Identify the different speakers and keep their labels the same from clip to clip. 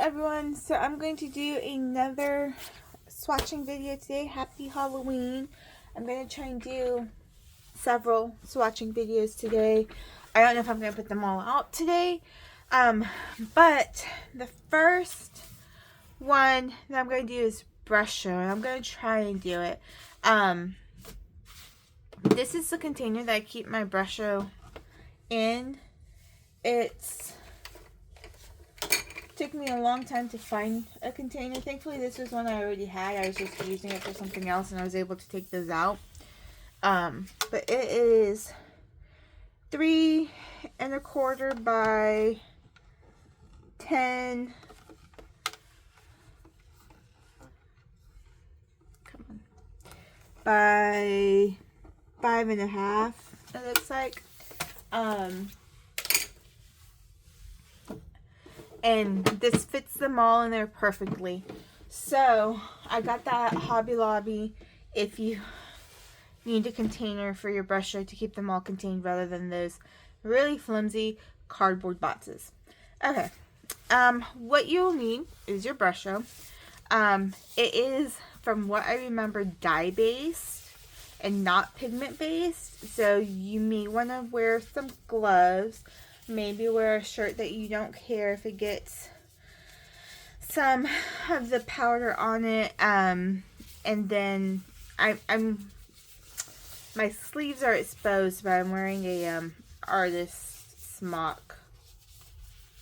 Speaker 1: everyone, so I'm going to do another swatching video today. Happy Halloween. I'm going to try and do several swatching videos today. I don't know if I'm going to put them all out today, but the first one that I'm going to do is Brusho, and I'm going to try and do it. This is the container that I keep my Brusho in. Took me a long time to find a container. Thankfully, this was one I already had. I was just using it for something else, and I was able to take those out. But it is 3 1/4 by 10. Come on. By 5 1/2. It looks like. And this fits them all in there perfectly. So I got that at Hobby Lobby. If you need a container for your Brusho to keep them all contained rather than those really flimsy cardboard boxes. Okay, what you'll need is your Brusho. It is, from what I remember, dye based and not pigment based, so you may want to wear some gloves. Maybe wear a shirt that you don't care if it gets some of the powder on it. And then my sleeves are exposed, but I'm wearing a artist smock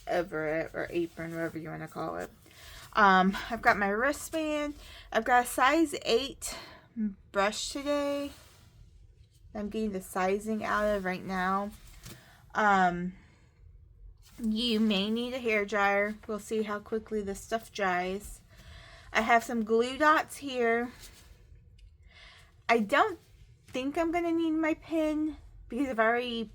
Speaker 1: over it, or apron, whatever you want to call it. I've got my wristband. I've got a size 8 brush today. I'm getting the sizing out of right now. You may need a hair dryer. We'll see how quickly this stuff dries. I have some glue dots here. I don't think I'm going to need my pen because I've already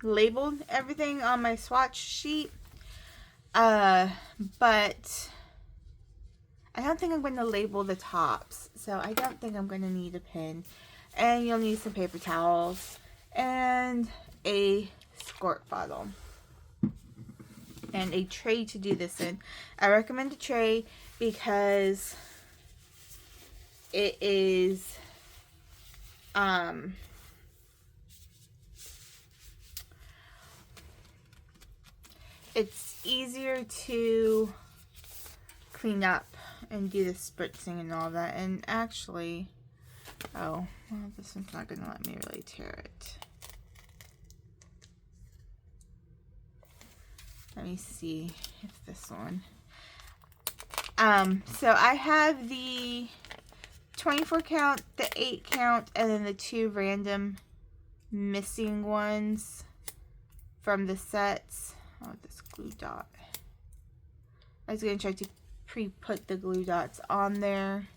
Speaker 1: labeled everything on my swatch sheet. But I don't think I'm going to label the tops, so I don't think I'm going to need a pen. And you'll need some paper towels and a squirt bottle and a tray to do this in. I recommend a tray because it is it's easier to clean up and do the spritzing and all that. And actually, oh, well, this one's not going to let me really tear it. Let me see if this one. So I have the 24 count, the 8 count, and then the 2 random missing ones from the sets. Oh, this glue dot. I was going to try to pre-put the glue dots on there.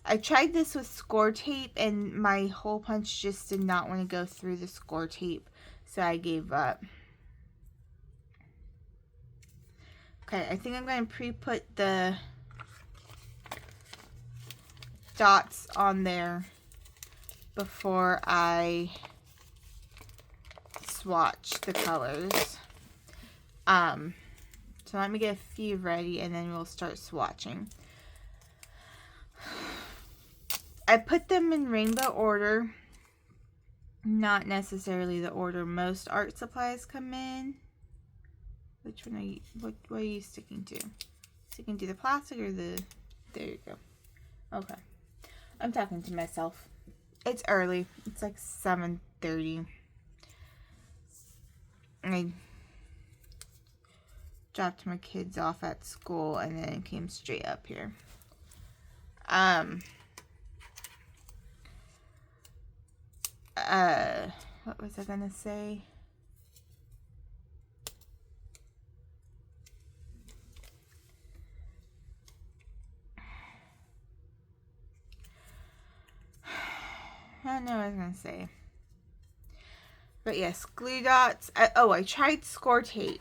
Speaker 1: I tried this with score tape, and my hole punch just did not want to go through the score tape, so I gave up. Okay, I think I'm going to pre-put the dots on there before I swatch the colors. So let me get a few ready, and then we'll start swatching. I put them in rainbow order, not necessarily the order most art supplies come in. Which one are you, what are you sticking to? Sticking to the plastic or the, there you go. Okay. I'm talking to myself. It's early. It's like 7:30. I dropped my kids off at school and then came straight up here. What was I gonna say? I don't know what I was gonna say. But yes, glue dots. I tried score tape,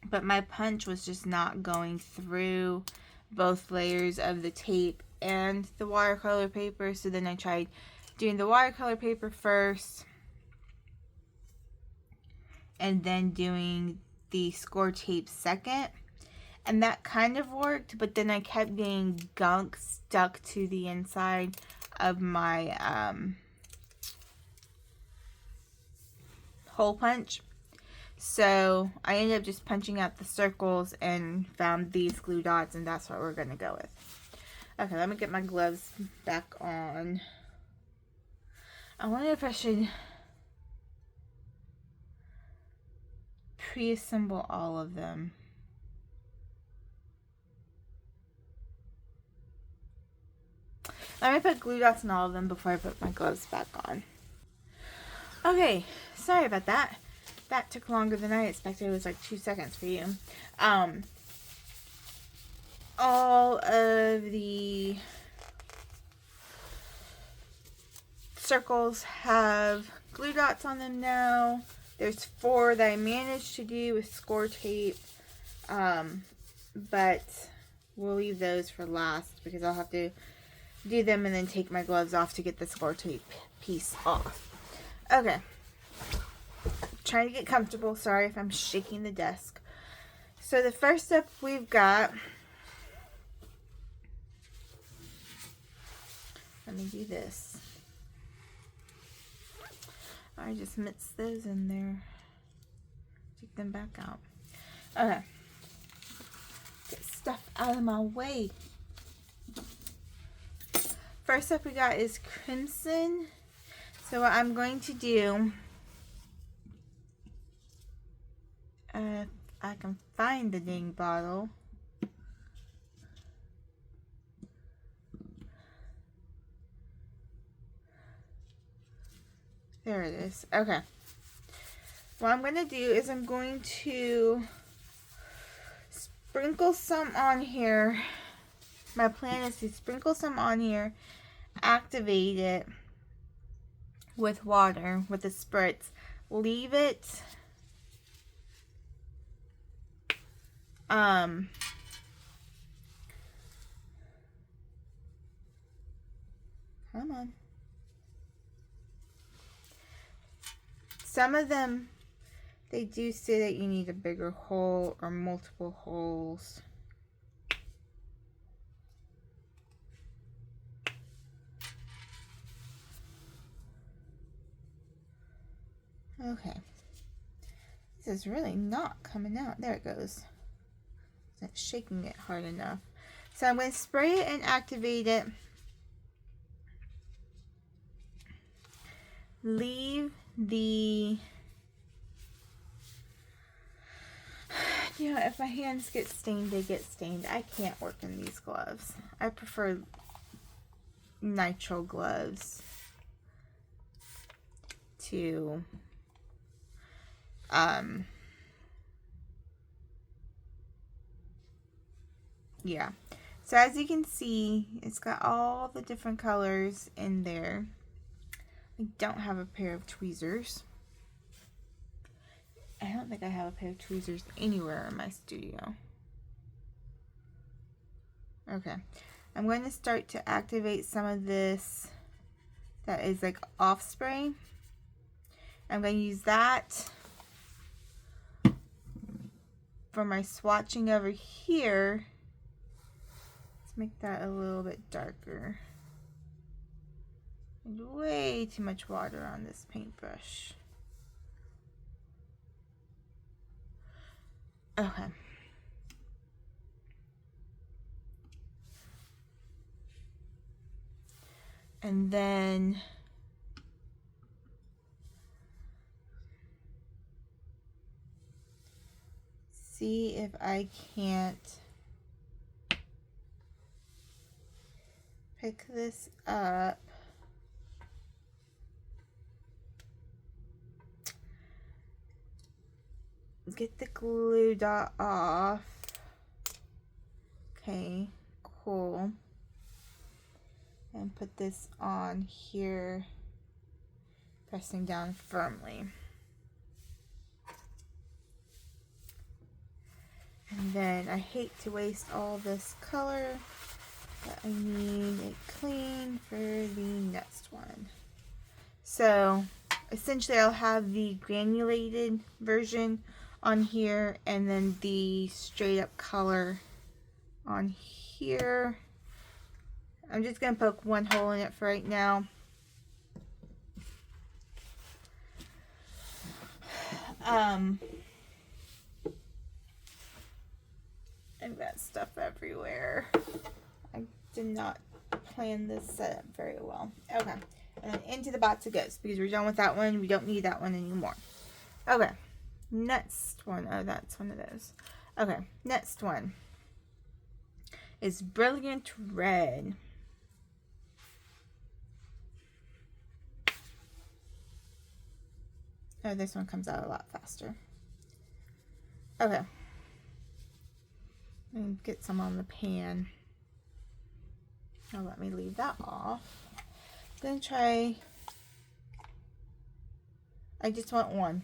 Speaker 1: but my punch was just not going through both layers of the tape and the watercolor paper. So then I tried doing the watercolor paper first and then doing the score tape second. And that kind of worked, but then I kept getting gunk stuck to the inside of my hole punch. So I ended up just punching out the circles and found these glue dots, and that's what we're going to go with. Okay, let me get my gloves back on. I wonder if I should pre-assemble all of them. Let me put glue dots on all of them before I put my gloves back on. Okay, sorry about that. That took longer than I expected. It was like 2 seconds for you. All of the circles have glue dots on them now. There's 4 that I managed to do with score tape. But we'll leave those for last because I'll have to do them and then take my gloves off to get the score tape piece off. Okay. Trying to get comfortable. Sorry if I'm shaking the desk. So the first step we've got, let me do this. I just mixed those in there. Take them back out. Okay. Get stuff out of my way. First up we got is crimson. So what I'm going to do, if I can find the dang bottle. There it is. Okay. What I'm going to do is I'm going to sprinkle some on here. My plan is to sprinkle some on here, activate it with water, with a spritz, leave it come on. Some of them, they do say that you need a bigger hole or multiple holes. Okay. This is really not coming out. There it goes. It's not shaking it hard enough. So I'm going to spray it and activate it. Leave the... You know, if my hands get stained, they get stained. I can't work in these gloves. I prefer nitrile gloves to yeah. So as you can see, it's got all the different colors in there. I don't have a pair of tweezers. I don't think I have a pair of tweezers anywhere in my studio. Okay. I'm going to start to activate some of this that is like off spray. I'm going to use that for my swatching over here. Let's make that a little bit darker. And way too much water on this paintbrush. Okay. And then see if I can't pick this up. Get the glue dot off. Okay, cool. And put this on here, pressing down firmly. And then I hate to waste all this color, but I need it clean for the next one. So essentially I'll have the granulated version on here and then the straight up color on here. I'm just going to poke one hole in it for right now. I've got stuff everywhere. I did not plan this setup very well. Okay. And then into the box it goes because we're done with that one. We don't need that one anymore. Okay. Next one. Oh, that's one of those. Okay. Next one is Brilliant Red. Oh, this one comes out a lot faster. Okay. And get some on the pan. Oh, let me leave that off. Then try. I just want one.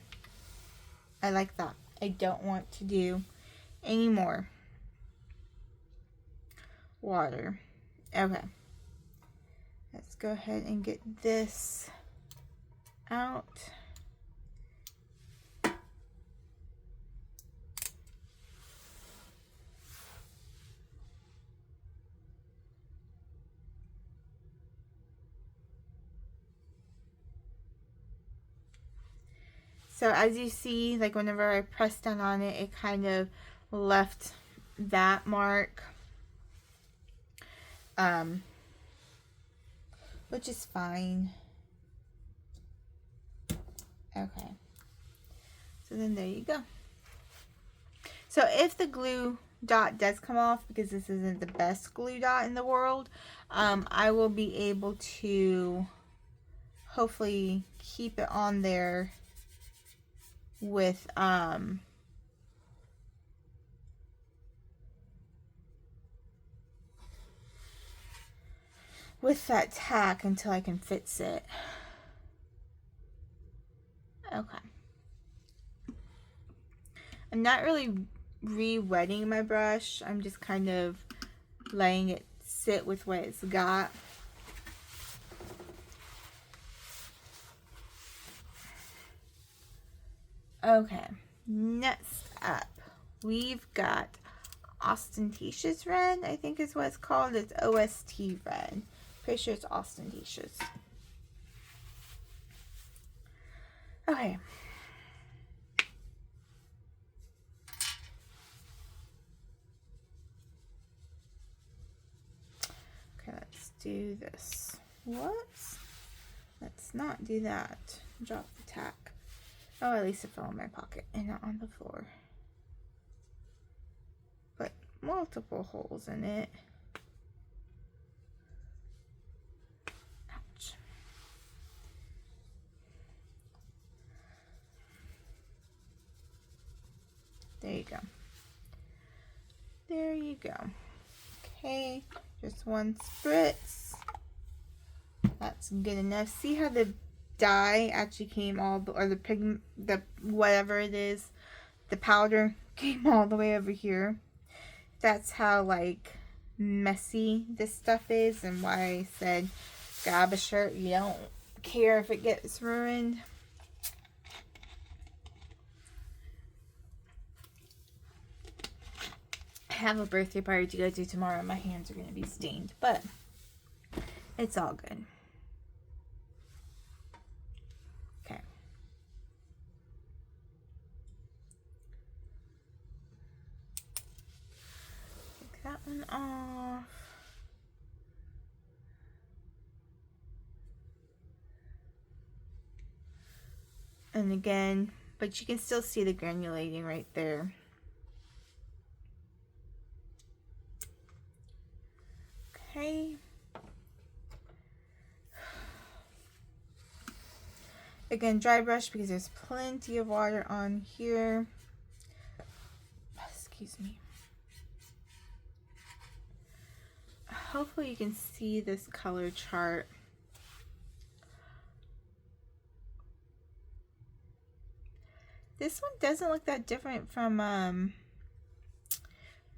Speaker 1: I like that. I don't want to do any more water. Okay. Let's go ahead and get this out. So as you see, like whenever I pressed down on it, it kind of left that mark. Which is fine. Okay. So then there you go. So if the glue dot does come off, because this isn't the best glue dot in the world, I will be able to hopefully keep it on there with that tack until I can fix it. Okay. I'm not really re-wetting my brush. I'm just kind of letting it sit with what it's got. Okay, next up, we've got Ostentatious Red, I think is what it's called. It's OST Red. Pretty sure it's Ostentatious. Okay. Okay, let's do this. Whoops. Let's not do that. Drop the tack. Oh, at least it fell in my pocket and not on the floor. Put multiple holes in it. Ouch. There you go. There you go. Okay, just one spritz. That's good enough. See how the dye actually came all the, or the pigment, the whatever it is, the powder came all the way over here. That's how like messy this stuff is, and why I said grab a shirt. You don't care if it gets ruined. I have a birthday party to go to tomorrow. My hands are going to be stained, but it's all good. Okay. Take that one off. And again, but you can still see the granulating right there. Okay. Again, dry brush because there's plenty of water on here. Excuse me. Hopefully you can see this color chart. This one doesn't look that different from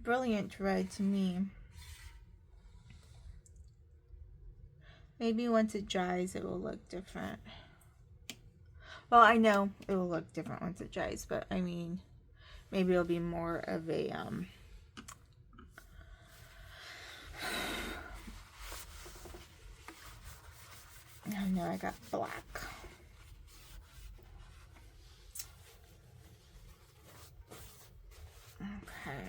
Speaker 1: Brilliant Red to me. Maybe once it dries it will look different. Well, I know it will look different once it dries, but I mean, maybe it'll be more of a, oh no, I got black. Okay.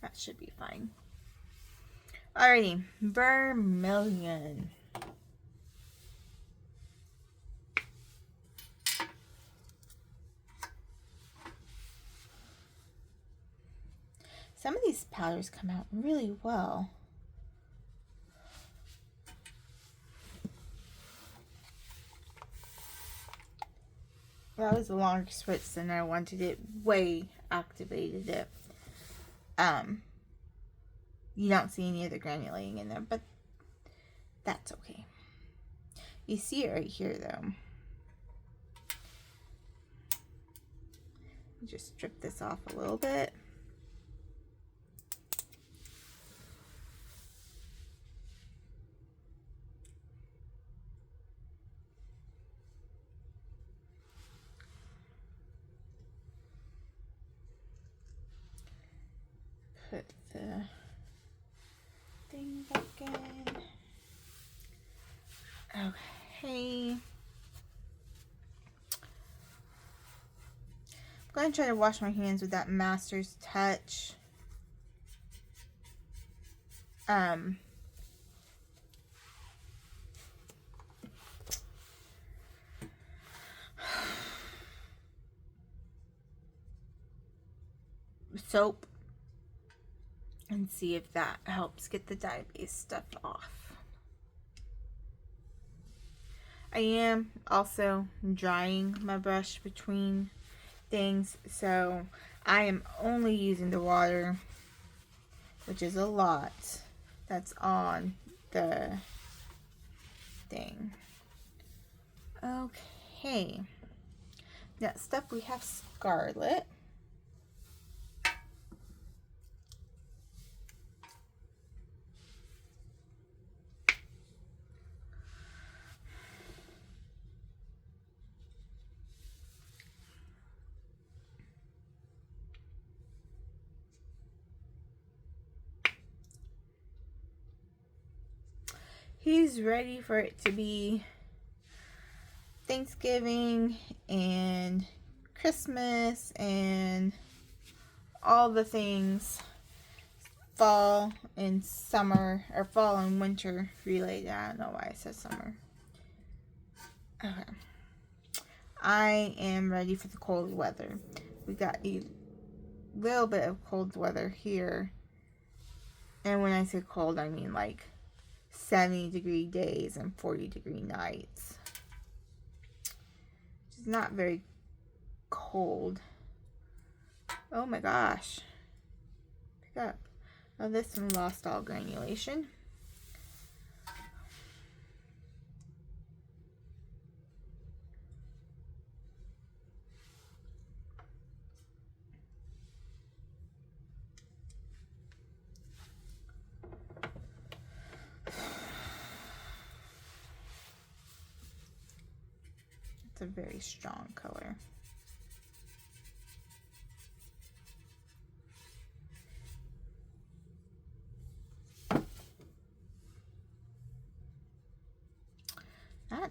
Speaker 1: That should be fine. Alrighty, vermilion. Some of these powders come out really well. That was a longer switch than I wanted. It way activated it. You don't see any of the granulating in there, but that's okay. You see it right here though. Just strip this off a little bit. Put the thing back in. Okay. I'm going to try to wash my hands with that Master's Touch. Soap, and see if that helps get the dye-based stuff off. I am also drying my brush between things, so I am only using the water, which is a lot, that's on the thing. Okay, next up we have Scarlet. He's ready for it to be Thanksgiving and Christmas and all the things, fall and summer, or fall and winter related. I don't know why I said summer. Okay. I am ready for the cold weather. We got a little bit of cold weather here. And when I say cold, I mean like 70-degree days and 40-degree nights. It's not very cold. Oh my gosh. Pick up. Oh, this one lost all granulation. It's a very strong color. I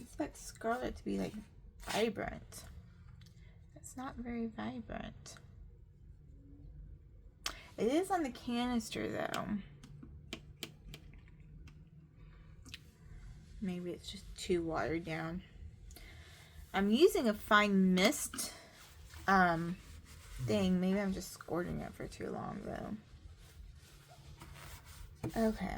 Speaker 1: expect Scarlet to be like vibrant. It's not very vibrant. It is on the canister though. Maybe it's just too watered down. I'm using a fine mist thing. Maybe I'm just squirting it for too long though. Okay.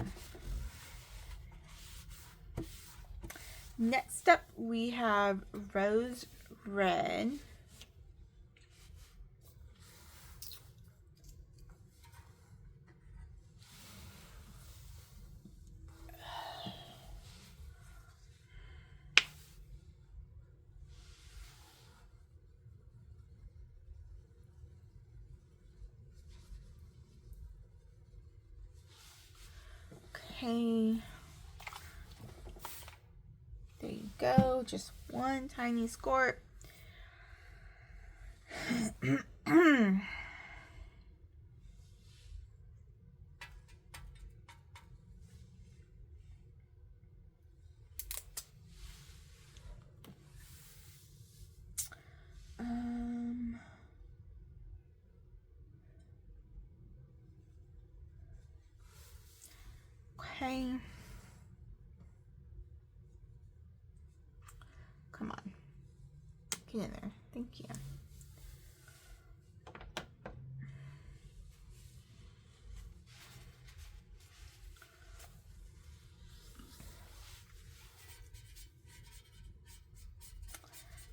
Speaker 1: Next up we have Rose Red. Okay. go. Just one tiny squirt. Okay. Come on. Get in there. Thank you.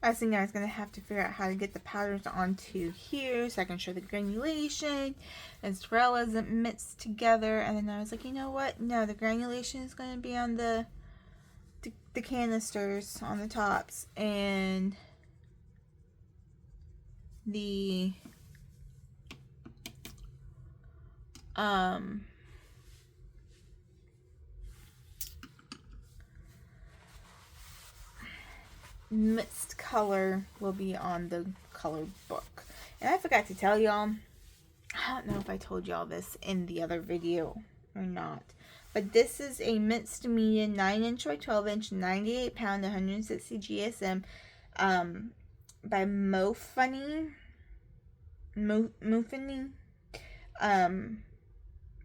Speaker 1: I was thinking I was going to have to figure out how to get the powders onto here so I can show the granulation as well as it mixed together. And then I was like, you know what? No, the granulation is going to be on the canisters on the tops, and the mixed color will be on the color book. And I forgot to tell y'all, I don't know if I told y'all this in the other video or not, but this is a mixed media 9-inch by 12-inch, 98 pound, 160 GSM by Mofunny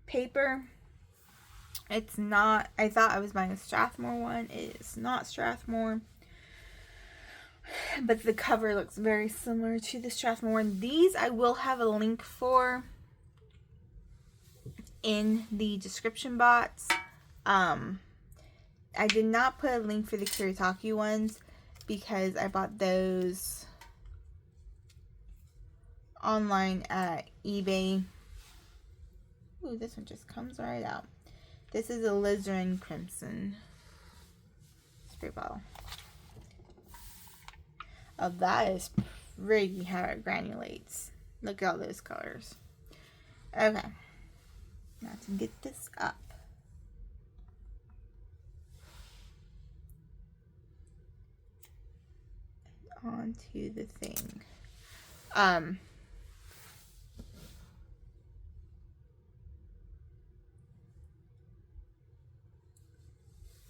Speaker 1: paper. It's not, I thought I was buying a Strathmore one. It is not Strathmore, but the cover looks very similar to the Strathmore one. These I will have a link for in the description box. I did not put a link for the Kuretake ones because I bought those online at eBay. Ooh, this one just comes right out. This is a alizarin crimson spray bottle. Oh, that is pretty how it granulates. Look at all those colors. Okay. Now to get this up. Onto the thing.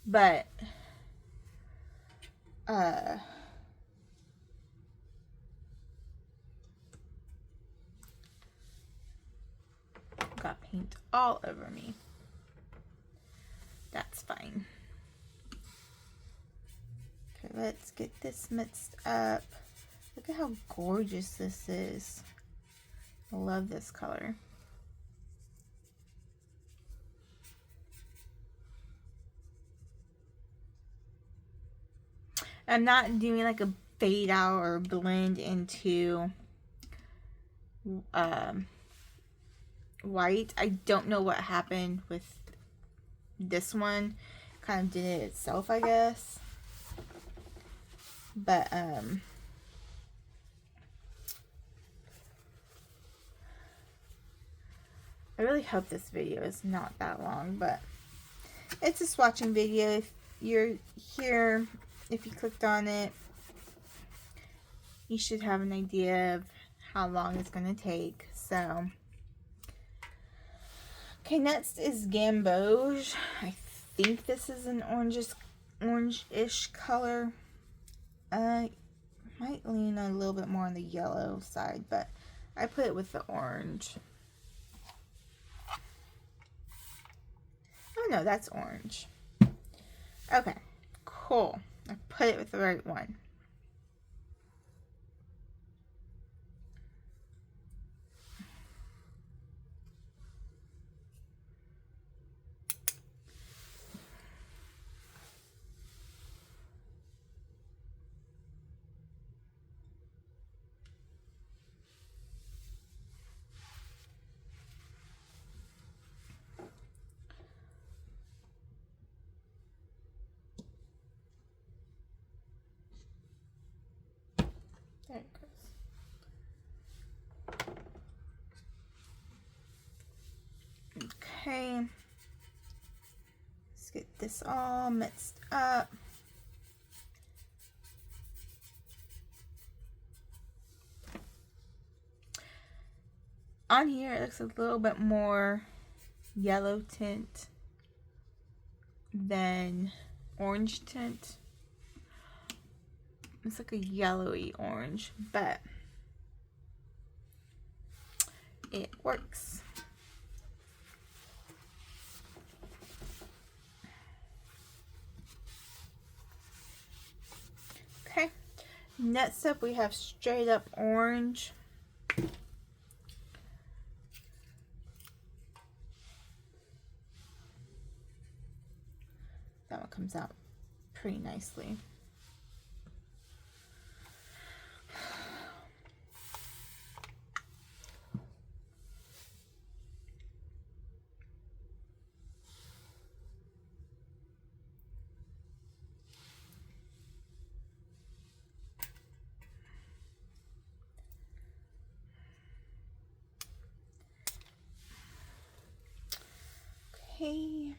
Speaker 1: But got paint all over me. That's fine. Okay, let's get this mixed up. Look at how gorgeous this is. I love this color. I'm not doing like a fade out or blend into white. I don't know what happened with this one. Kind of did it itself, I guess. But I really hope this video is not that long, but it's a swatching video. If you're here, if you clicked on it, you should have an idea of how long it's going to take. So, okay, next is Gamboge. I think this is an orange-ish color. I might lean a little bit more on the yellow side, but I put it with the orange. Oh no, that's orange. Okay, cool. I put it with the right one. There it goes. Okay. Let's get this all mixed up. on here it looks a little bit more yellow tint than orange tint. It's like a yellowy orange, but it works. Okay, next up we have straight up orange. That one comes out pretty nicely. Okay.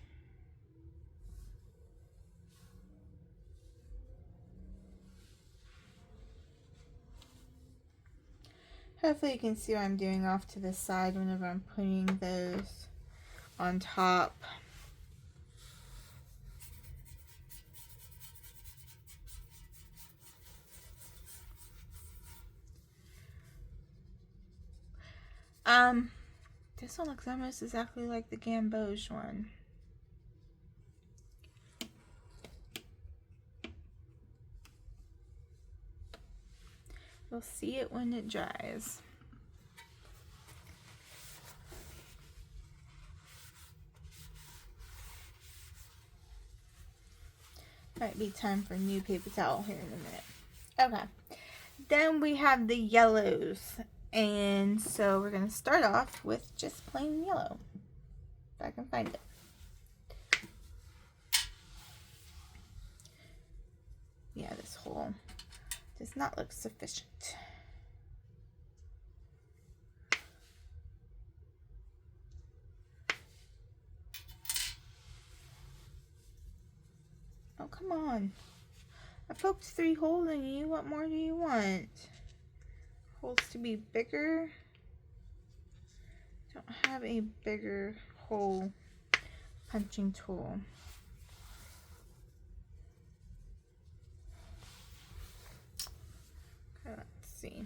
Speaker 1: Hopefully you can see what I'm doing off to the side whenever I'm putting those on top. This one looks almost exactly like the Gamboge one. You'll see it when it dries. Might be time for a new paper towel here in a minute. Okay. Then we have the yellows. And so we're going to start off with just plain yellow. If I can find it. Yeah, this hole does not look sufficient. Oh, come on. I poked 3 holes in you. What more do you want? Holes to be bigger? Don't have a bigger hole punching tool. Okay, let's see.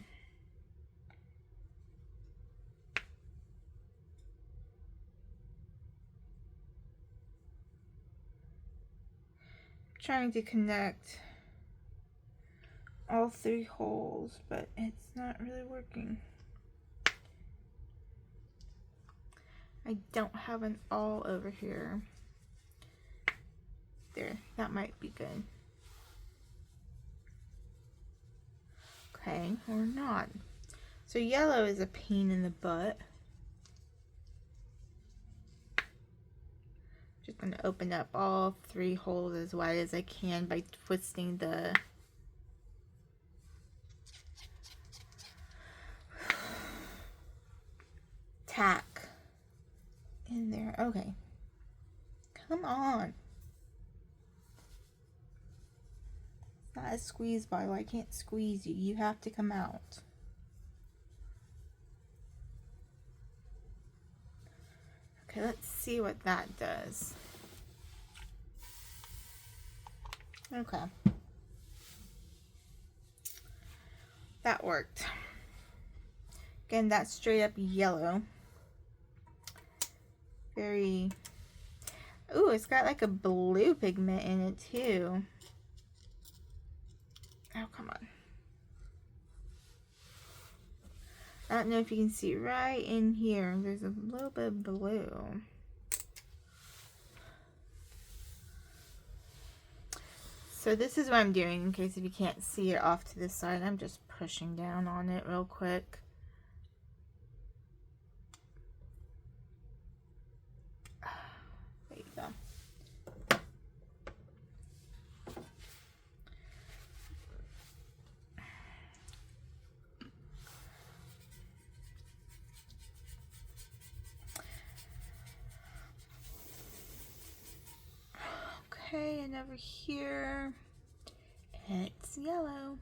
Speaker 1: I'm trying to connect all 3 holes, but it's not really working. I don't have an awl over here. There, that might be good. Okay, or not. So yellow is a pain in the butt. Just going to open up all 3 holes as wide as I can by twisting the tack in there. Okay. Come on. It's not a squeeze bottle. I can't squeeze you. You have to come out. Okay, let's see what that does. Okay. That worked. Again, that's straight up yellow. Very... Ooh, it's got like a blue pigment in it too. Oh, come on. I don't know if you can see right in here. There's a little bit of blue. So this is what I'm doing in case if you can't see it off to the side. I'm just pushing down on it real quick. There you go. Okay, and over here, it's yellow.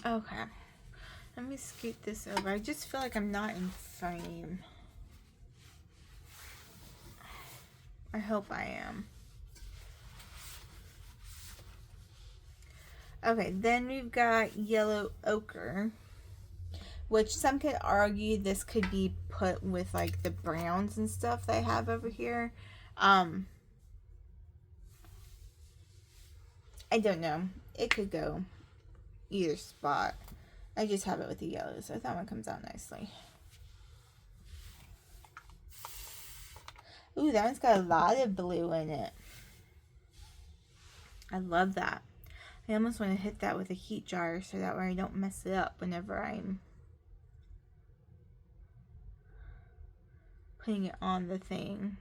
Speaker 1: Okay. Let me scoot this over. I just feel like I'm not in frame. I hope I am. Okay, then we've got yellow ochre, which some could argue this could be put with like the browns and stuff that I have over here. I don't know. It could go either spot. I just have it with the yellow, so that one comes out nicely. Ooh, that one's got a lot of blue in it. I love that. I almost want to hit that with a heat jar so that way I don't mess it up whenever I'm putting it on the thing.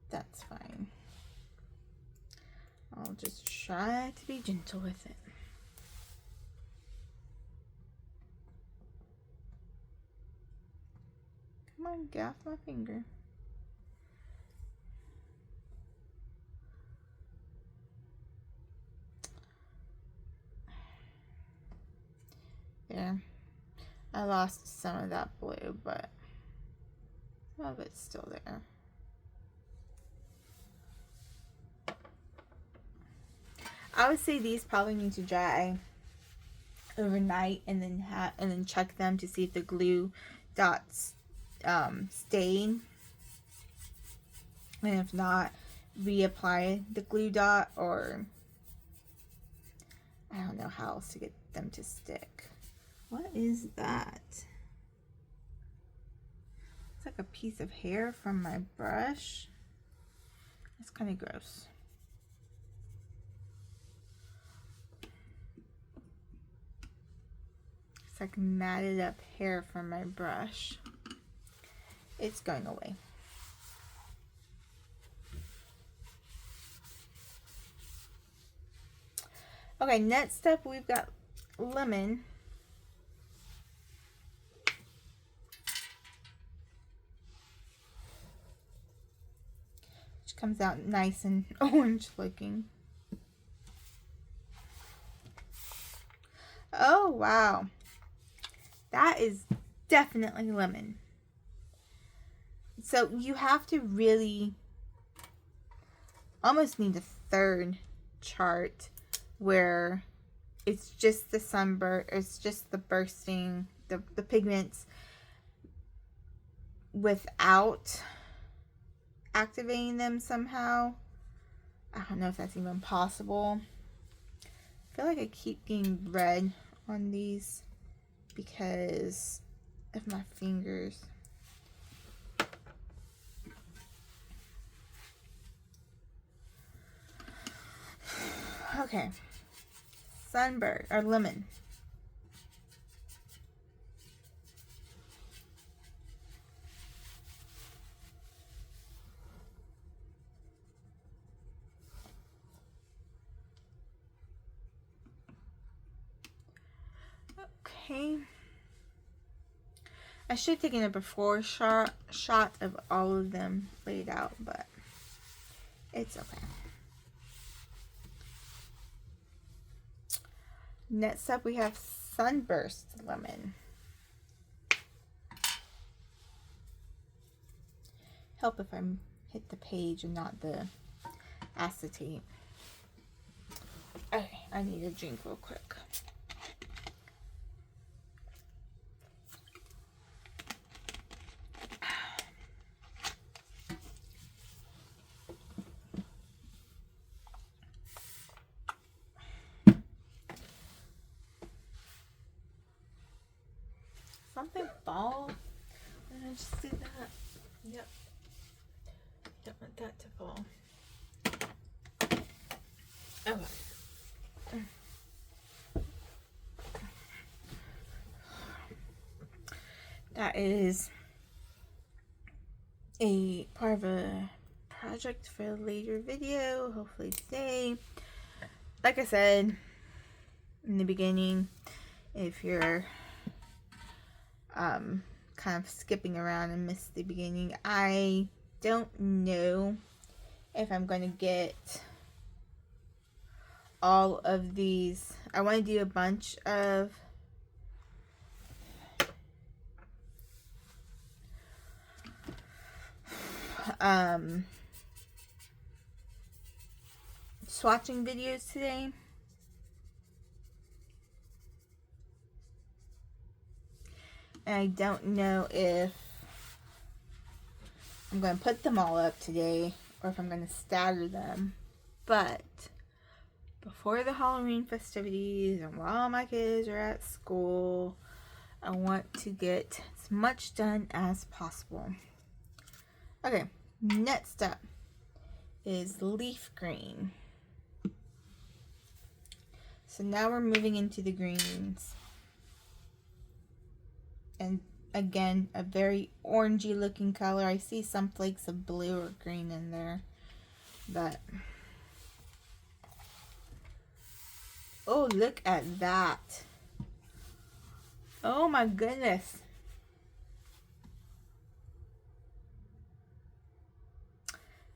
Speaker 1: That's fine. I'll just try to be gentle with it. Come on, get off my finger. There. I lost some of that blue, but some of it's still there. I would say these probably need to dry overnight and then check them to see if the glue dots stain. And if not, reapply the glue dot, or I don't know how else to get them to stick. What is that? It's like a piece of hair from my brush. It's kind of gross. It's like matted up hair from my brush. It's going away. Okay, next up we've got lemon. Which comes out nice and orange looking. Oh, wow. That is definitely lemon. So you have to really almost need a third chart where it's just the sunburst, it's just the bursting, the pigments without activating them somehow. I don't know if that's even possible. I feel like I keep getting red on these because of my fingers. Okay, sunburst or lemon. Okay, I should have taken a before shot of all of them laid out, but it's okay. Next up we have sunburst lemon. Help if I hit the page and not the acetate. Okay, I need a drink real quick. Something fall? Did I just see that? Yep. Don't want that to fall. Okay. That is a part of a project for a later video, hopefully today. Like I said in the beginning, if you're kind of skipping around and missed the beginning, I don't know if I'm going to get all of these. I want to do a bunch of swatching videos today. And I don't know if I'm going to put them all up today or if I'm going to stagger them. But before the Halloween festivities and while my kids are at school, I want to get as much done as possible. Okay, next up is leaf green. So now we're moving into the greens. And again, a very orangey looking color. I see some flakes of blue or green in there. But, oh, look at that. Oh my goodness.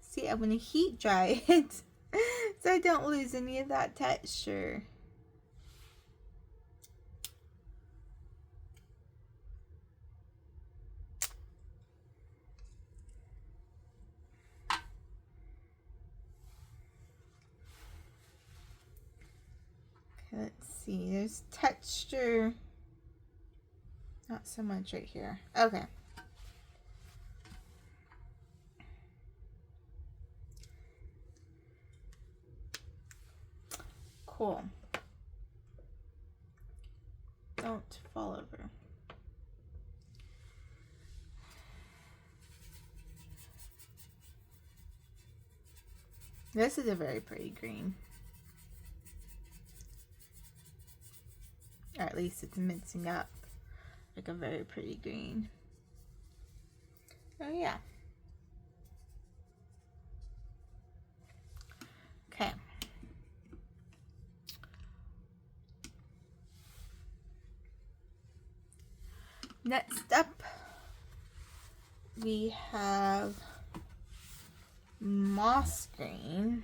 Speaker 1: See, I'm going to heat dry it so I don't lose any of that texture. Let's see, there's texture. Not so much right here. Okay. Cool. Don't fall over. This is a very pretty green. Or at least it's mixing up like a very pretty green. Oh yeah. Okay. Next up, we have moss green.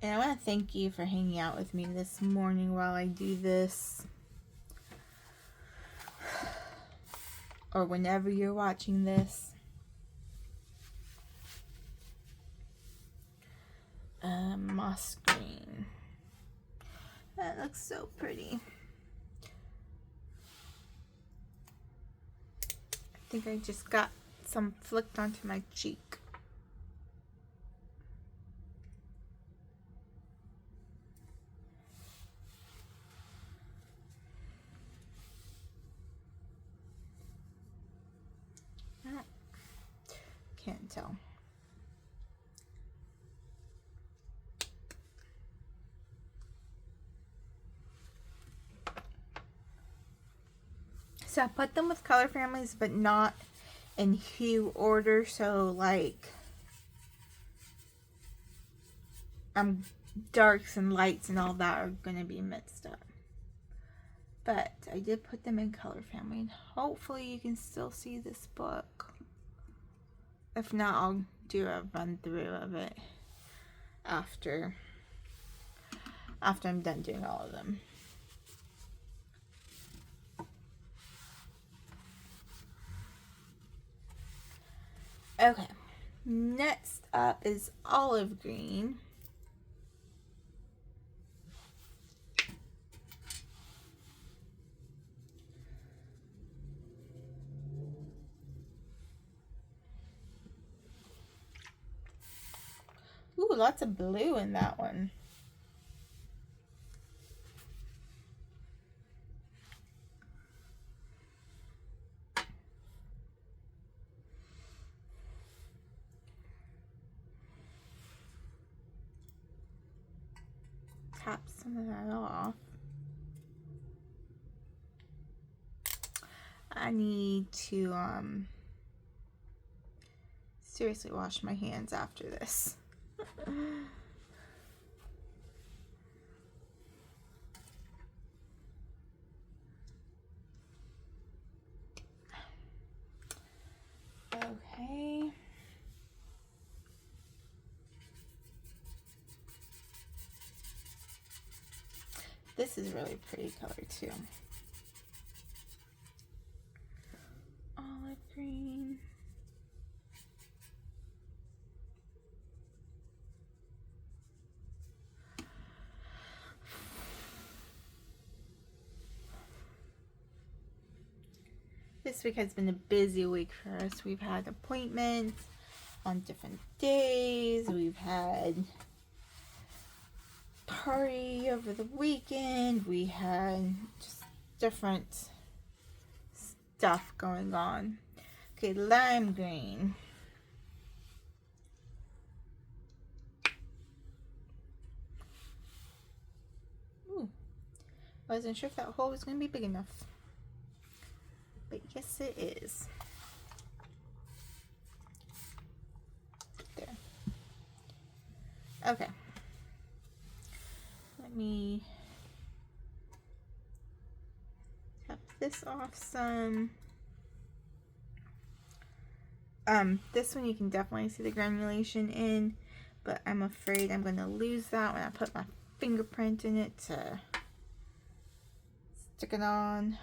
Speaker 1: And I want to thank you for hanging out with me this morning while I do this. Or whenever you're watching this. Moss green. That looks so pretty. I think I just got some flicked onto my cheek. Can't tell. So I put them with color families, but not in hue order. So like, darks and lights and all that are going to be mixed up. But I did put them in color family, and hopefully you can still see this book. If not, I'll do a run through of it after I'm done doing all of them. Okay, next up is olive green. Ooh, lots of blue in that one. Tap some of that off. I need to seriously wash my hands after this. This is really pretty color too. Olive green. This week has been a busy week for us. We've had appointments on different days. We've had party over the weekend. We had just different stuff going on. Okay, lime green. Ooh, I wasn't sure if that hole was going to be big enough. But yes, it is. There. Okay. Let me tap this off some. This one you can definitely see the granulation in, but I'm afraid I'm going to lose that when I put my fingerprint in it to stick it on.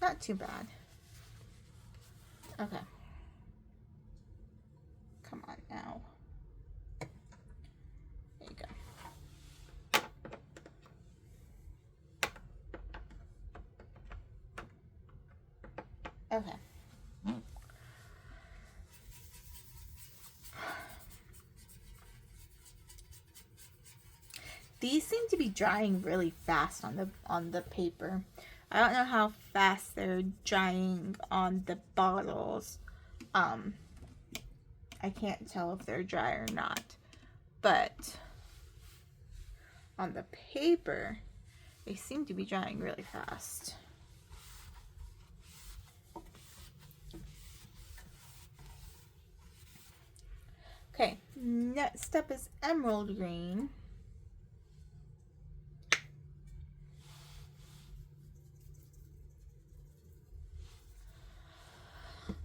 Speaker 1: Not too bad. Okay. Come on now. There you go. Okay. These seem to be drying really fast on the paper. I don't know how fast they're drying on the bottles. I can't tell if they're dry or not. But on the paper, they seem to be drying really fast. Okay, next up is emerald green.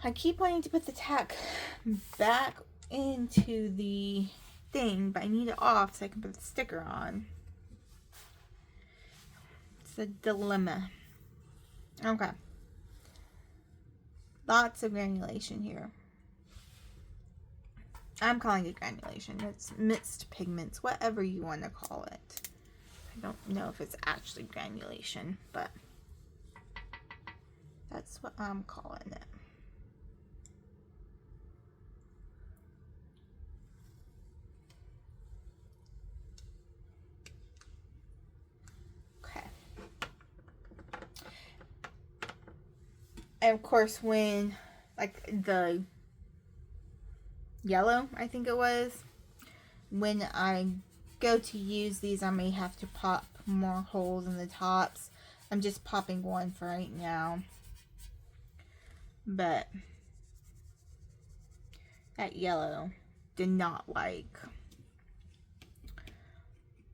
Speaker 1: I keep wanting to put the tack back into the thing, but I need it off so I can put the sticker on. It's a dilemma. Okay. Lots of granulation here. I'm calling it granulation. It's mixed pigments, whatever you want to call it. I don't know if it's actually granulation, but that's what I'm calling it. And of course, when, like, the yellow, I think it was, when I go to use these, I may have to pop more holes in the tops. I'm just popping one for right now. But that yellow did not like.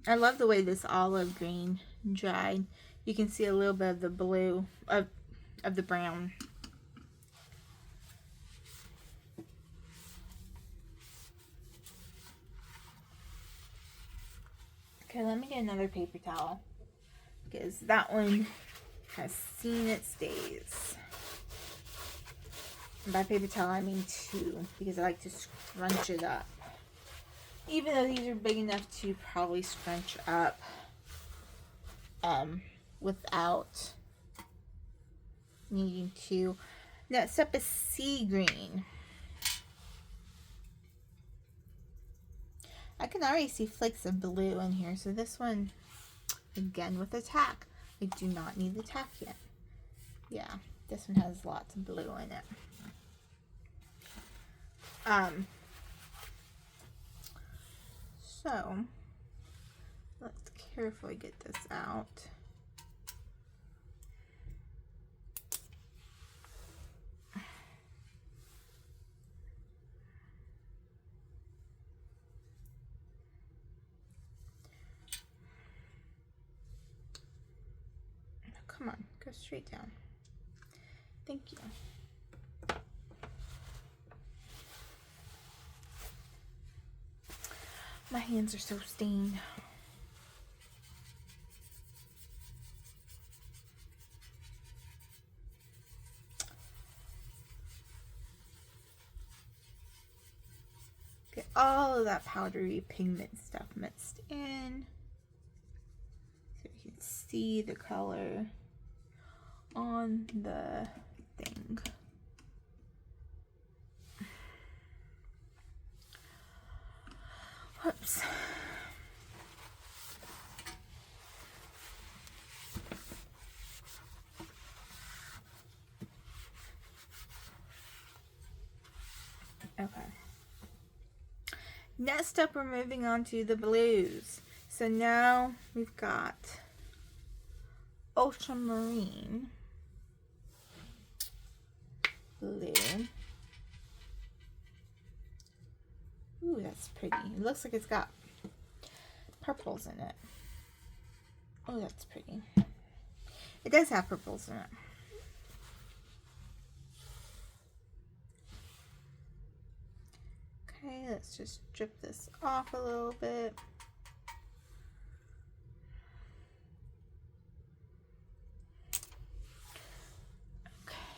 Speaker 1: I love the way this olive green dried. You can see a little bit of the blue, of the brown. Okay, let me get another paper towel because that one has seen its days. And by paper towel I mean two, because I like to scrunch it up. Even though these are big enough to probably scrunch up without needing to. Next up is sea green. I can already see flakes of blue in here, so this one, again with the tack. I do not need the tack yet. Yeah, this one has lots of blue in it. So, let's carefully get this out. Come on, go straight down. Thank you. My hands are so stained. that powdery pigment stuff mixed in. So you can see the color on the thing. Whoops. Okay. Next up, we're moving on to the blues. So now we've got ultramarine blue. Ooh, that's pretty. It looks like it's got purples in it. Oh, that's pretty. It does have purples in it. Okay, let's just drip this off a little bit.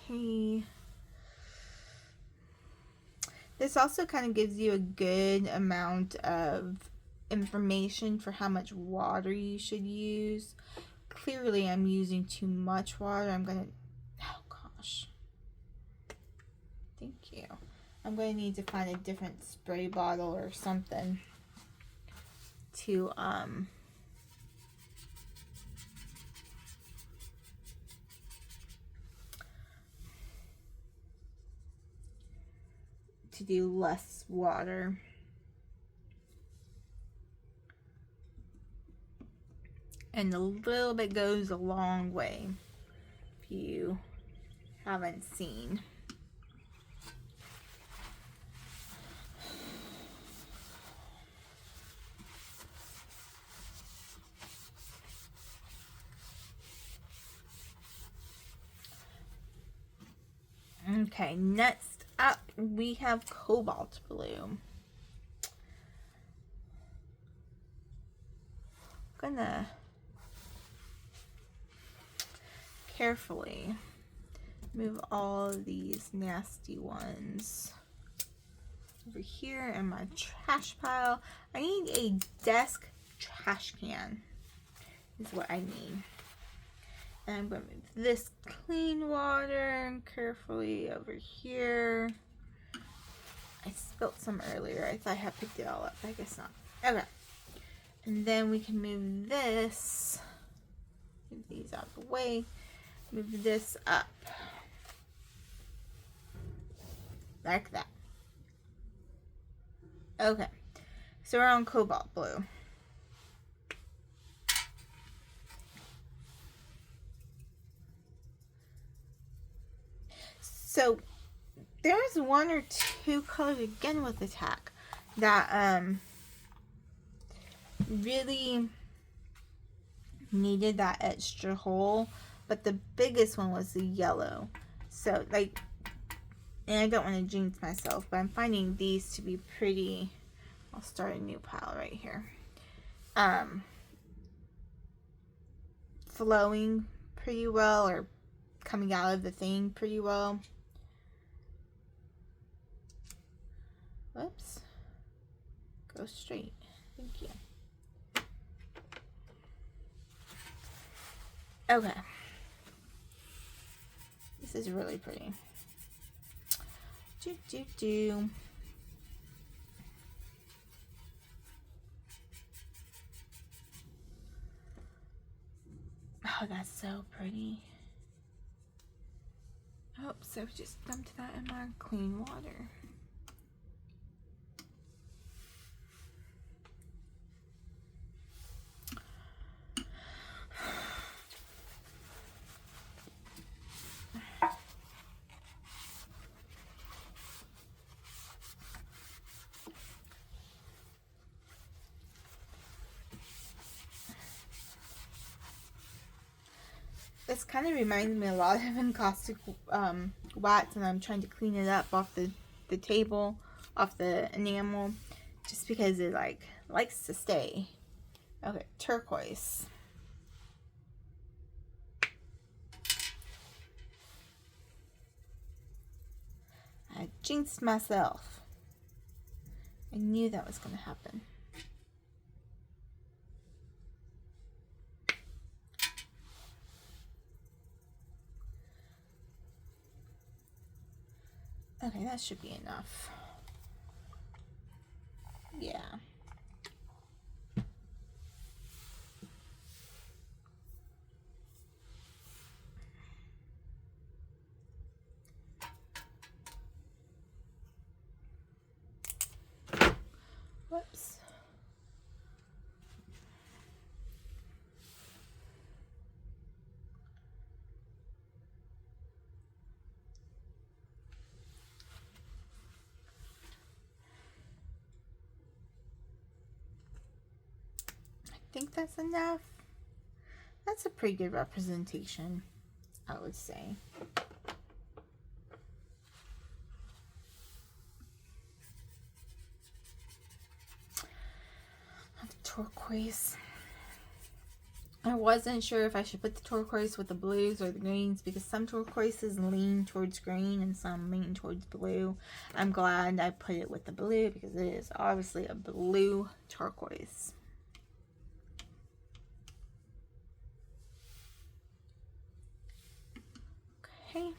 Speaker 1: Okay. This also kind of gives you a good amount of information for how much water you should use. Clearly, I'm using too much water. I'm gonna, oh gosh. Thank you. I'm going to need to find a different spray bottle or something to do less water. And a little bit goes a long way if you haven't seen. Okay, next up we have cobalt blue. I'm gonna carefully move all of these nasty ones over here in my trash pile. I need a desk trash can is what I need. And I'm going to move this clean water carefully over here. I spilled some earlier. I thought I had picked it all up. I guess not. Okay. And then we can move this. Move these out of the way. Move this up. Like that. Okay. So we're on cobalt blue. So there's one or two colors again with attack that really needed that extra hole, but the biggest one was the yellow. So like, and I don't want to jinx myself, but I'm finding these to be pretty. I'll start a new pile right here. Flowing pretty well, or coming out of the thing pretty well. Whoops. Go straight. Thank you. Okay. This is really pretty. Do. Oh, that's so pretty. Oops, I just dumped that in my clean water. This kind of reminds me a lot of encaustic wax, and I'm trying to clean it up off the table, off the enamel, just because it likes to stay. Okay, turquoise. I jinxed myself. I knew that was going to happen. Okay, that should be enough. Yeah. Whoops. I think that's enough. That's a pretty good representation, I would say. Turquoise. I wasn't sure if I should put the turquoise with the blues or the greens because some turquoises lean towards green and some lean towards blue. I'm glad I put it with the blue because it is obviously a blue turquoise. Okay.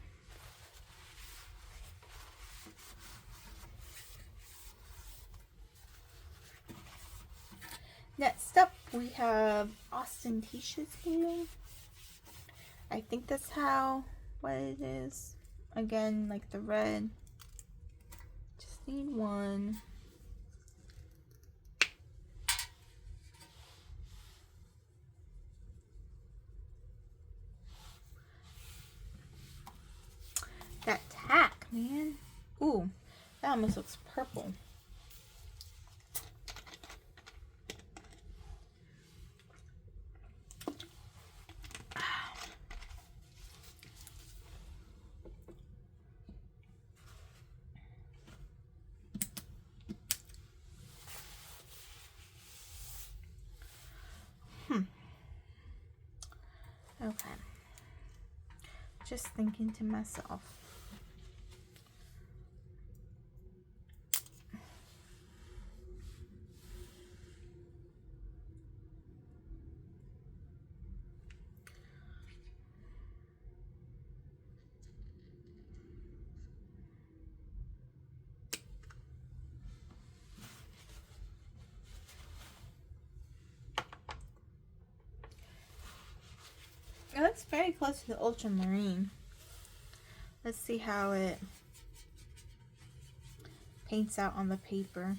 Speaker 1: Next up, we have ostentatious blue. I think that's what it is. Again, like the red. Just need one. That tack, man. Ooh, that almost looks purple. Okay. Just thinking to myself. It looks very close to the ultramarine. Let's see how it paints out on the paper.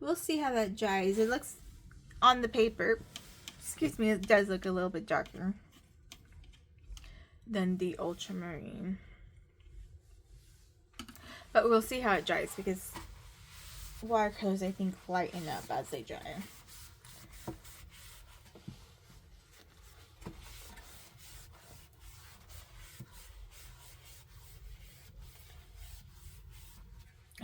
Speaker 1: We'll see how that dries. It looks on the paper, excuse me, it does look a little bit darker than the ultramarine. But we'll see how it dries because watercolors, I think, lighten up as they dry.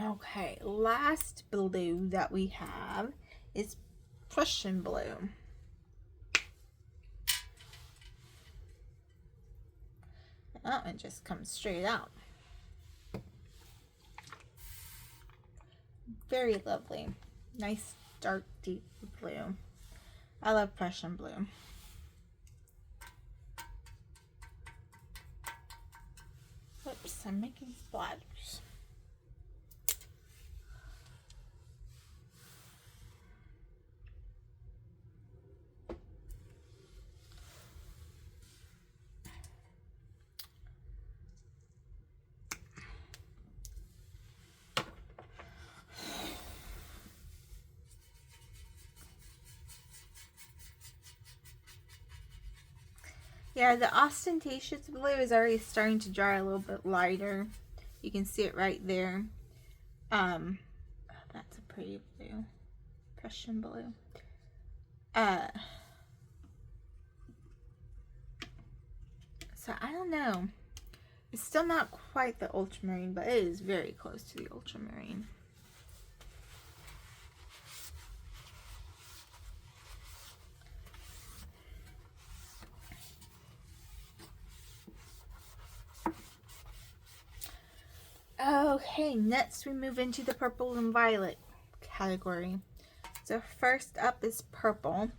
Speaker 1: Okay, last blue that we have is Prussian blue. Oh, it just comes straight out. Very lovely. Nice, dark, deep blue. I love Prussian blue. Oops, I'm making splatters. Yeah, the ostentatious blue is already starting to dry a little bit lighter. You can see it right there. Oh, that's a pretty blue. Prussian blue. So I don't know. It's still not quite the ultramarine, but it is very close to the ultramarine. Okay, next we move into the purple and violet category. So first up is purple.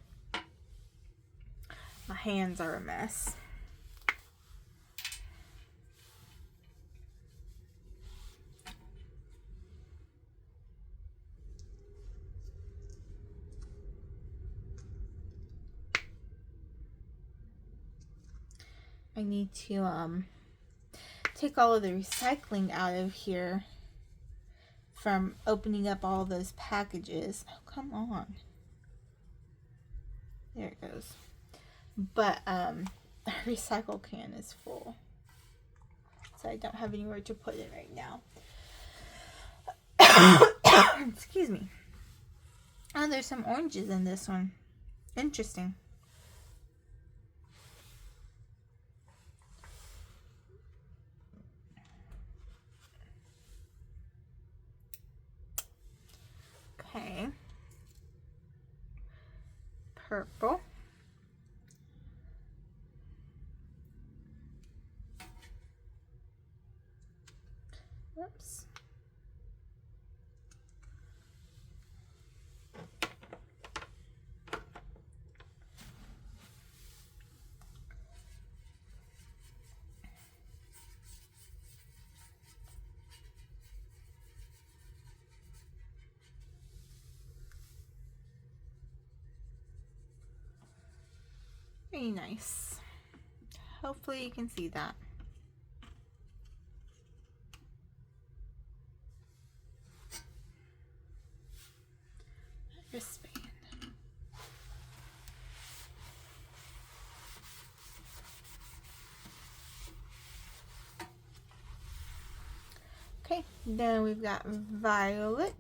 Speaker 1: My hands are a mess. I need to take all of the recycling out of here from opening up all those packages. Oh, come on. There it goes. But our recycle can is full, so I don't have anywhere to put it right now. Excuse me. Oh, there's some oranges in this one. Interesting. Okay. Purple. Whoops. Very nice. Hopefully you can see that. Wristband. Okay, then we've got violet.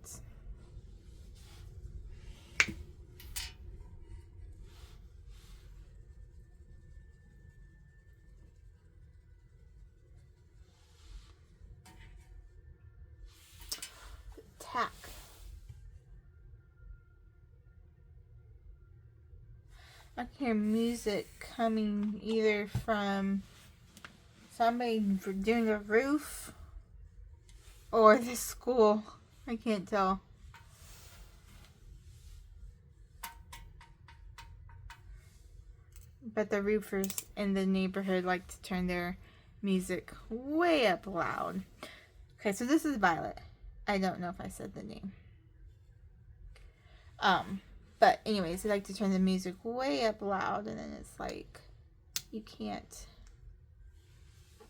Speaker 1: Tack. I can hear music coming either from somebody doing a roof or the school. I can't tell. But the roofers in the neighborhood like to turn their music way up loud. Okay, so this is Violet. I don't know if I said the name. But anyways, they like to turn the music way up loud, and then it's like you can't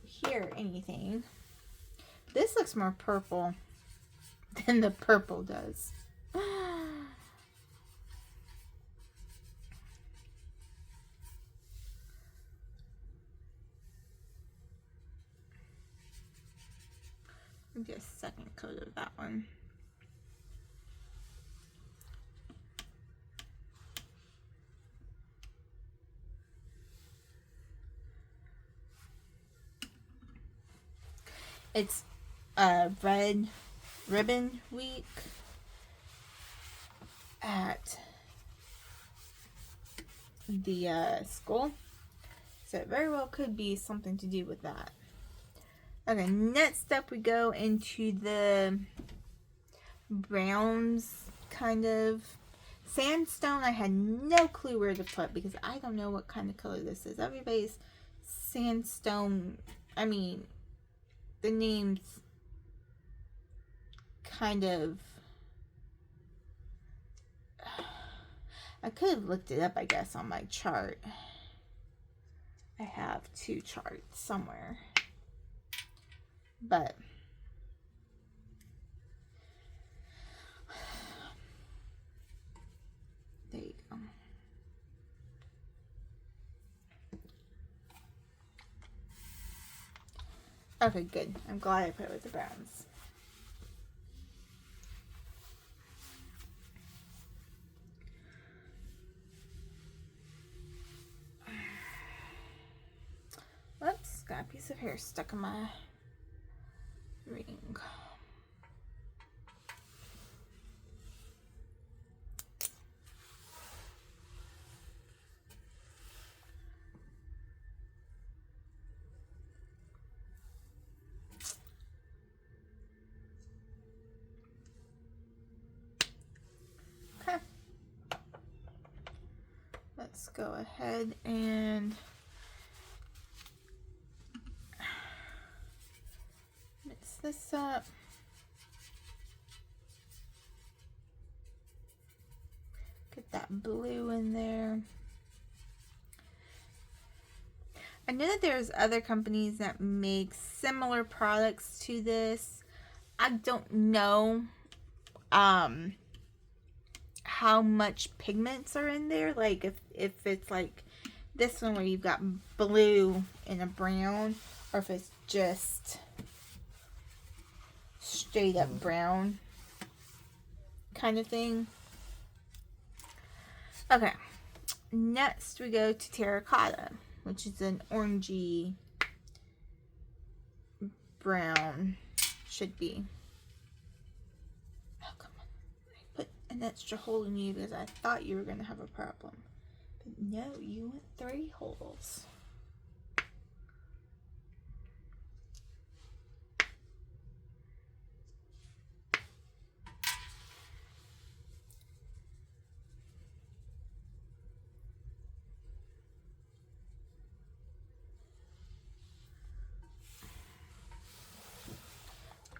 Speaker 1: hear anything. This looks more purple than the purple does. Maybe a second coat of that one. It's Red Ribbon Week at the school, so it very well could be something to do with that. Okay, next up we go into the browns, kind of. Sandstone, I had no clue where to put because I don't know what kind of color this is. Everybody's sandstone, I mean, the name's kind of, I could have looked it up, I guess, on my chart. I have two charts somewhere. But there you go. Okay, good. I'm glad I put it with the browns. Whoops, got a piece of hair stuck in my ring. let's go ahead and mix this up. Get that blue in there. I know that there's other companies that make similar products to this. I don't know how much pigments are in there. Like if it's like this one where you've got blue and a brown, or if it's just straight up brown kind of thing. Okay, next we go to terracotta, which is an orangey brown, should be. Oh, come on. I put an extra hole in you because I thought you were going to have a problem. But no, you went 3 holes.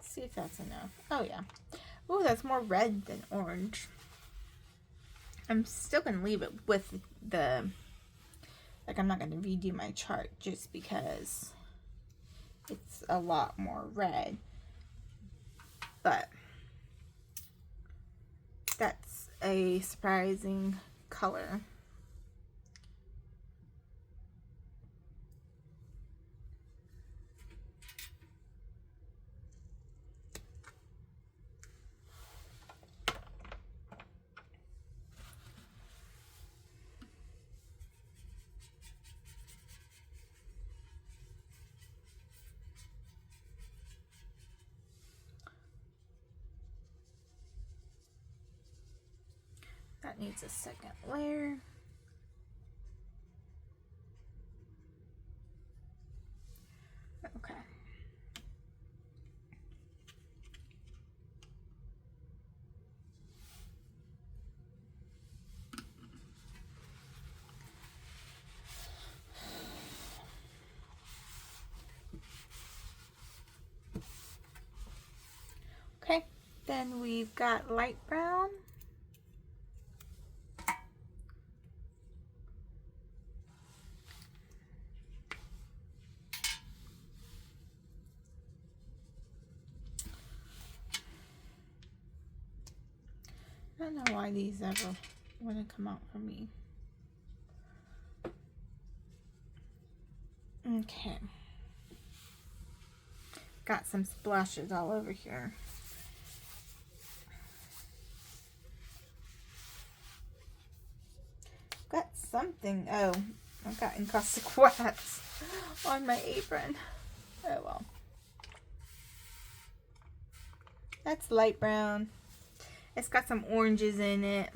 Speaker 1: See if that's enough. Oh yeah. Oh, that's more red than orange. I'm still gonna leave it with the, like, I'm not gonna redo my chart just because it's a lot more red, but that's a surprising color. That needs a second layer. Okay. Okay, then we've got light brown. I don't know why these ever want to come out for me. Okay. Got some splashes all over here. Got something. Oh, I've got encaustic wax on my apron. Oh well. That's light brown. It's got some oranges in it.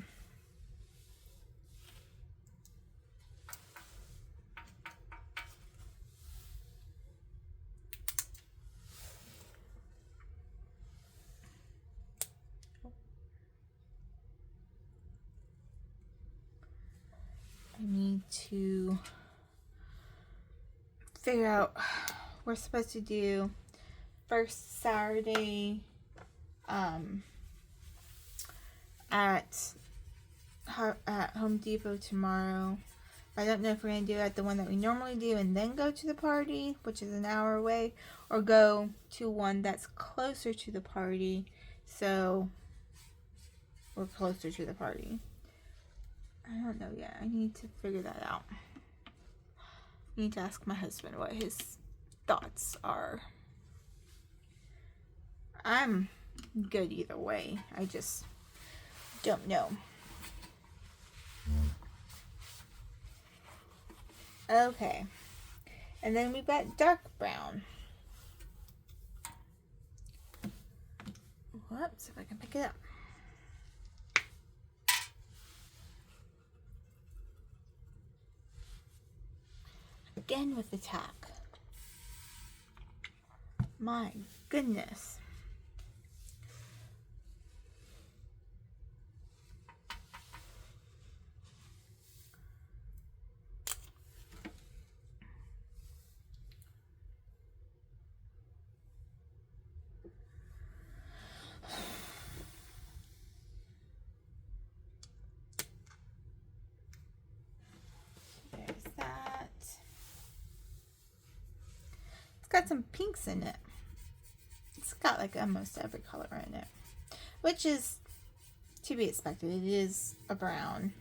Speaker 1: I need to figure out, we're supposed to do first Saturday at Home Depot tomorrow. I don't know if we're going to do it at the one that we normally do and then go to the party, which is an hour away, or go to one that's closer to the party, so we're closer to the party. I don't know yet. I need to figure that out. I need to ask my husband what his thoughts are. I'm good either way. I just don't know. Okay. And then we've got dark brown. Whoops, if I can pick it up. Again with the tack. My goodness. got some pinks in it. It's got like almost every color in it, which is to be expected. It is a brown.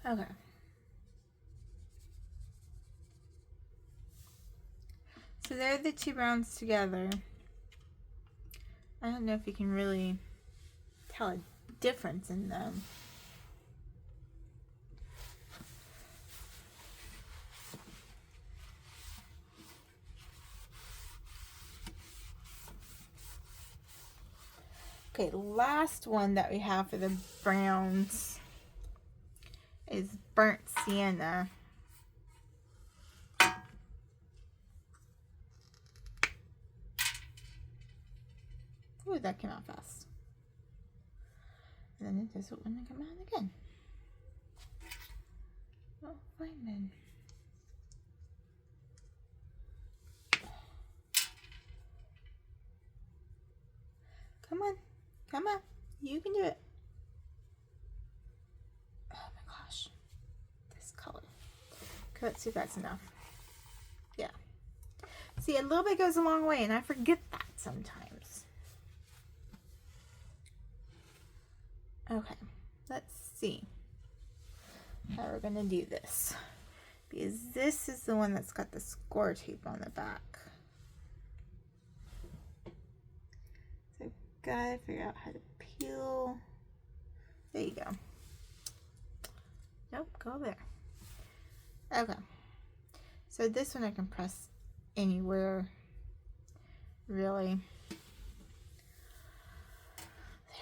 Speaker 1: Okay. So they're the two browns together. I don't know if you can really tell a difference in them. Okay, the last one that we have for the browns is burnt sienna. Ooh, that came out fast. And then it doesn't want to come out again. Oh, fine then. Come on. Come on. You can do it. Oh my gosh. This color. Okay, let's see if that's enough. Yeah. See, a little bit goes a long way, and I forget that sometimes. Okay. Let's see how we're going to do this. Because this is the one that's got the score tape on the back. So gotta figure out how to peel. There you go. Nope, go there. Okay. So this one I can press anywhere, really.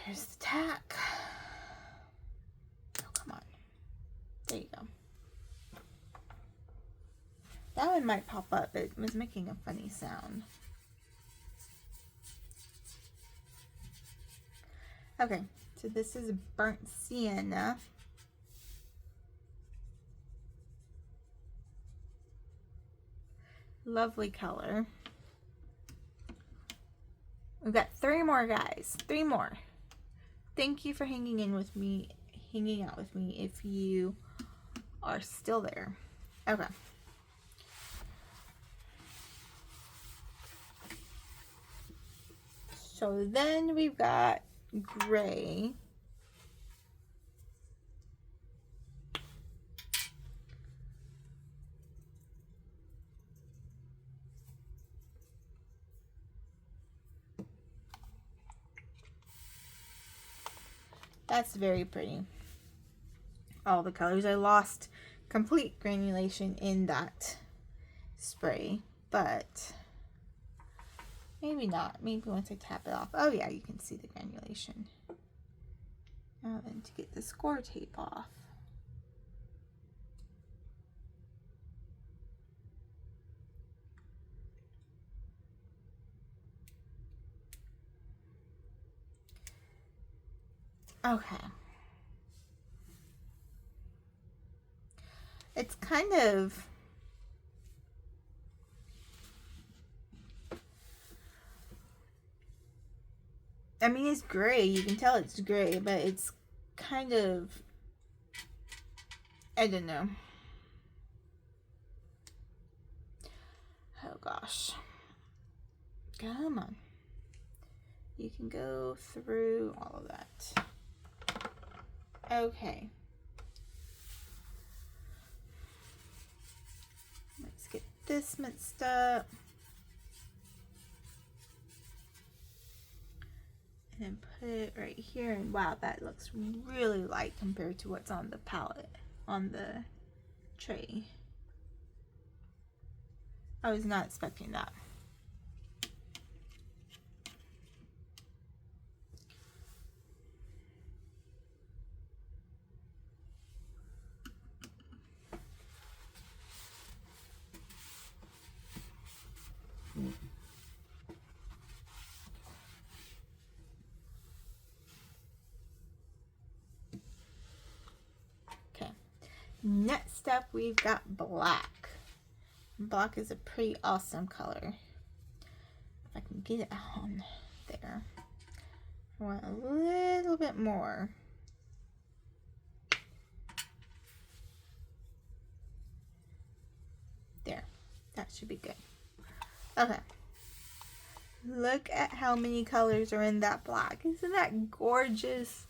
Speaker 1: There's the tack. Oh, come on. There you go. That one might pop up, but it was making a funny sound. Okay, so this is burnt sienna. Lovely color. We've got 3 more, guys. 3 more. Thank you for hanging out with me if you are still there. Okay. So then we've got gray. That's very pretty. All the colors. I lost complete granulation in that spray, but maybe not. Maybe once I tap it off. Oh yeah, you can see the granulation. Now then, to get the score tape off. Okay. It's kind of I mean, it's gray. You can tell it's gray, but it's kind of, I don't know. Oh gosh. Come on. You can go through all of that. Okay. Let's get this mixed up. And put it right here, and wow, that looks really light compared to what's on the palette, on the tray. I was not expecting that. Next up, we've got black. Black is a pretty awesome color. If I can get it on there. I want a little bit more. That should be good. Okay. Look at how many colors are in that black. Isn't that gorgeous?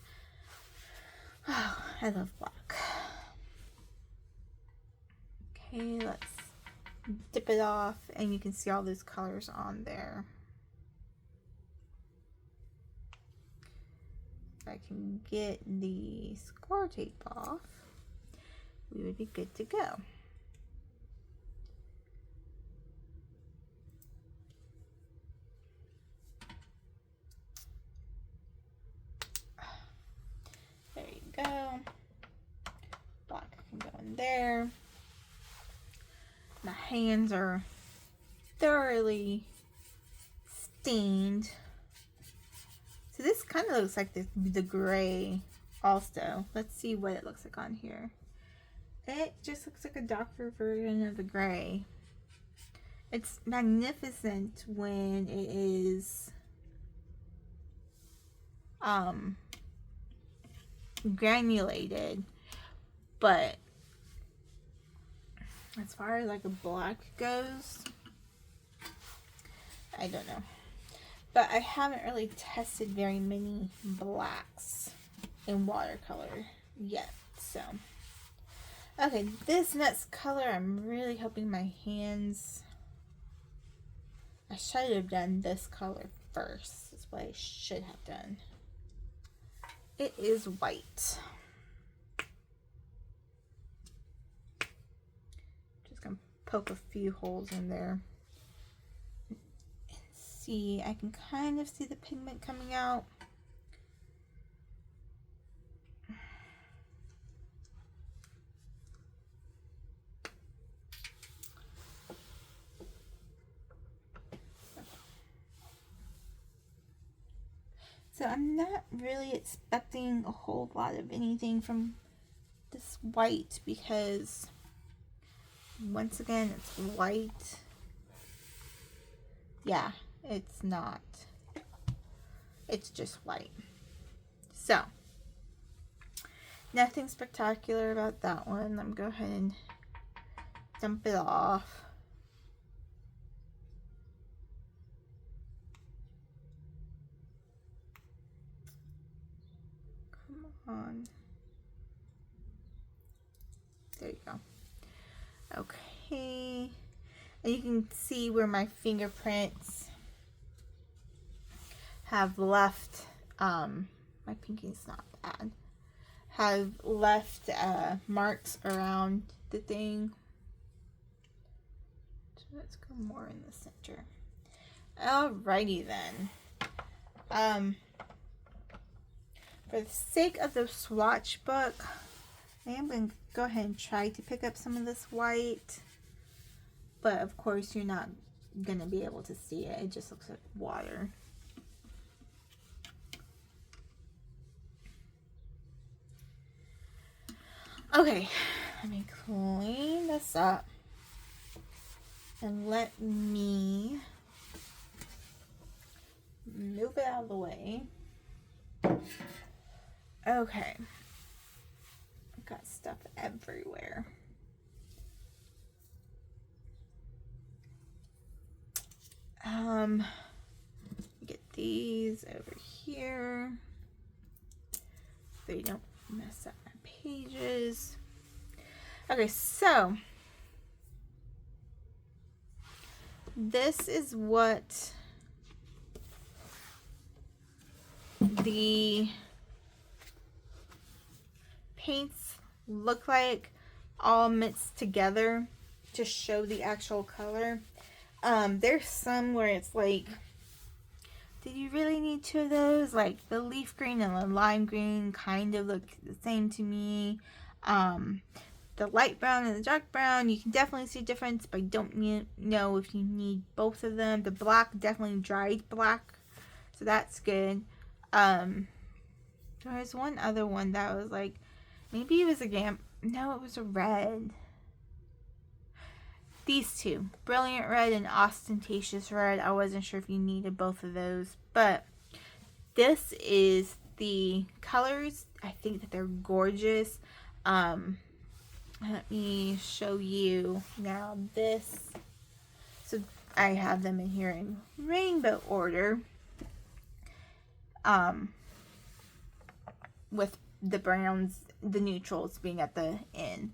Speaker 1: Oh, I love black. Okay, let's dip it off, and you can see all those colors on there. If I can get the score tape off, we would be good to go. There you go. Black can go in there. My hands are thoroughly stained. So this kind of looks like the gray also. Let's see what it looks like on here. It just looks like a darker version of the gray. It's magnificent when it is granulated, but as far as like a black goes, I don't know. But I haven't really tested very many blacks in watercolor yet, so. Okay, this next color, I'm really hoping my hands, I should have done this color first. That's what I should have done. It is white. Just gonna poke a few holes in there. And see, I can kind of see the pigment coming out. So I'm not really expecting a whole lot of anything from this white because once again it's white. Yeah, it's not. It's just white. So nothing spectacular about that one. I'm gonna go ahead and dump it off. On. There you go. Okay. And you can see where my fingerprints have left, my pinky's not bad, have left marks around the thing. So let's go more in the center. Alrighty then. For the sake of the swatch book, I am going to go ahead and try to pick up some of this white. But of course you're not going to be able to see it. It just looks like water. Okay, let me clean this up. And let me move it out of the way. Okay, I've got stuff everywhere. Get these over here so they don't mess up my pages. Okay, so this is what the paints look like all mixed together to show the actual color. There's some where it's like, did you really need two of those? Like the leaf green and the lime green kind of look the same to me. The light brown and the dark brown, you can definitely see a difference, but I don't know if you need both of them. The black, definitely dried black, so that's good. There's one other one that was like, maybe it was a no, it was a red. These two, Brilliant Red and Ostentatious Red. I wasn't sure if you needed both of those, but this is the colors. I think that they're gorgeous. Let me show you now. This So I have them in here in rainbow order. With the browns, the neutrals being at the end.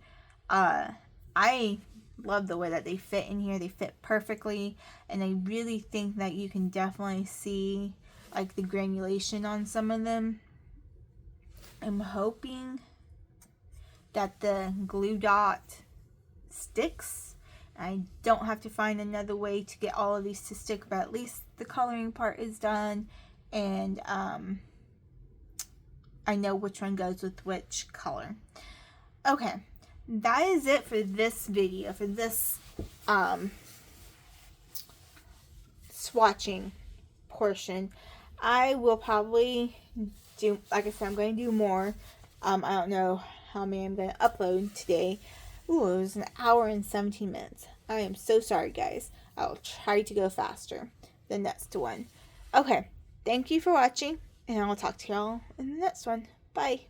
Speaker 1: I love the way that they fit in here. They fit perfectly, and I really think that you can definitely see like the granulation on some of them. I'm hoping that the glue dot sticks. I don't have to find another way to get all of these to stick, but at least the coloring part is done, and I know which one goes with which color. Okay, that is it for this video, for this swatching portion. I will probably do, like I said, I'm going to do more. I don't know how many I'm going to upload today. Ooh, it was an hour and 17 minutes. I am so sorry, guys. I'll try to go faster the next one. Okay, thank you for watching, and I'll talk to y'all in the next one. Bye.